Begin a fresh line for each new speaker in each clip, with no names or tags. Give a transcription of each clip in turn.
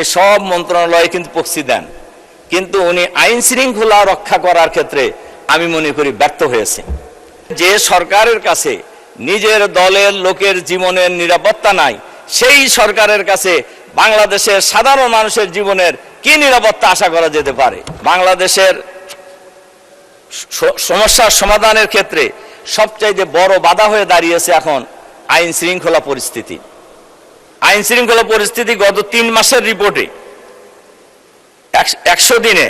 सब मंत्रणालय किन्तु पक्षी दें किन्तु उनी आईन शृंखला रक्षा करार क्षेत्रे आमी मने करी व्यर्थ हयेछे। जे सरकारेर काछे निजेर दलेर लोकेर जीवनेर निरापत्ता नाई सेई सरकारेर काछे बांग्लादेशेर साधारण मानुषेर जीवनेर कि निरापत्ता आशा करा जेते पारे। बांग्लादेशेर समस्या समाधानेर क्षेत्रे सबचाइते बड़ बाधा हये दाड़िয়েছে এখন आईन शृंखला परिस्थिति। आईन शृंखला परिस्थिति गत 3 मासेर रिपोर्टे 100 दिने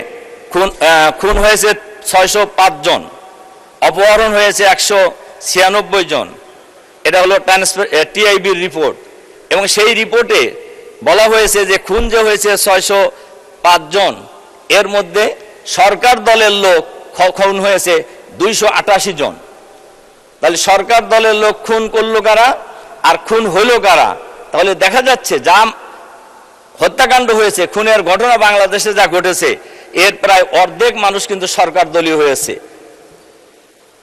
खून হয়েছে 605 জন, अपहरण হয়েছে 196 জন। এটা হলো টিআইবির রিপোর্ট এবং সেই রিপোর্টে বলা হয়েছে যে খুন যে হয়েছে 605 জন এর মধ্যে সরকার দলের লোক খুন হয়েছে 288 জন। তাহলে সরকার দলের লোক খুন করলো কারা আর খুন হলো কারা? তাহলে দেখা যাচ্ছে যা হত্যাকাণ্ড হয়েছে, খুনের ঘটনা বাংলাদেশে যা ঘটেছে এর প্রায় অর্ধেক মানুষ কিন্তু সরকার দলীয় হয়েছে।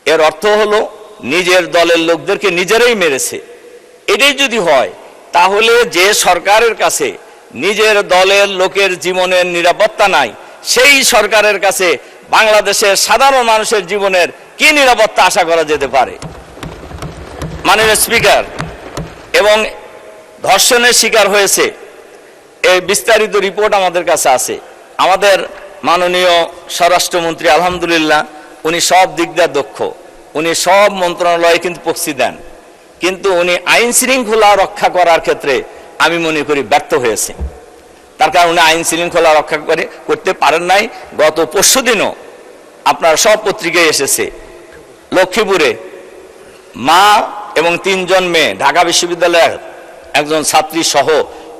এর অর্থ হলো নিজের দলের লোকদেরকে নিজেরাই মেরেছে। এটাই যদি হয় তাহলে যে সরকারের কাছে নিজের দলের লোকের জীবনের নিরাপত্তা নাই সেই সরকারের কাছে বাংলাদেশের সাধারণ মানুষের জীবনের কি নিরাপত্তা আশা করা যেতে পারে? মাননীয় স্পিকার, এবং ধর্ষণের শিকার হয়েছে এই বিস্তারিত রিপোর্ট আমাদের কাছে আছে। আমাদের মাননীয় স্বরাষ্ট্রমন্ত্রী আলহামদুলিল্লাহ উনি সব দিক দিয়ে দক্ষ, উনি সব মন্ত্রণালয়ে কিন্তু পক্ষী দেন, কিন্তু উনি আইন শৃঙ্খলা রক্ষা করার ক্ষেত্রে আমি মনে করি ব্যর্থ হয়েছে। তার কারণ উনি আইন শৃঙ্খলা রক্ষা করতে পারেন নাই। গত পরশুদিনও আপনার সব পত্রিকায় এসেছে লক্ষ্মীপুরে মা এবং 3 জন মেয়ে, ঢাকা বিশ্ববিদ্যালয়ের একজন ছাত্রী সহ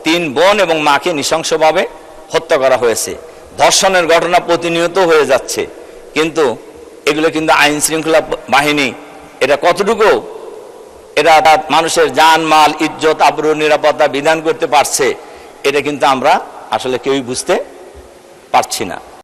3 বোন এবং মাকে নৃশংসভাবে হত্যা করা হয়েছে। ধর্ষণের ঘটনা প্রতিনিয়ত হয়ে যাচ্ছে, কিন্তু এগুলো কিন্তু আইন শৃঙ্খলা বাহিনী এটা কতটুকু এরা মানুষের জান মাল ইজ্জত আবরু নিরাপত্তা বিধান করতে পারছে এটা কিন্তু আমরা আসলে কেউই বুঝতে পারছি না।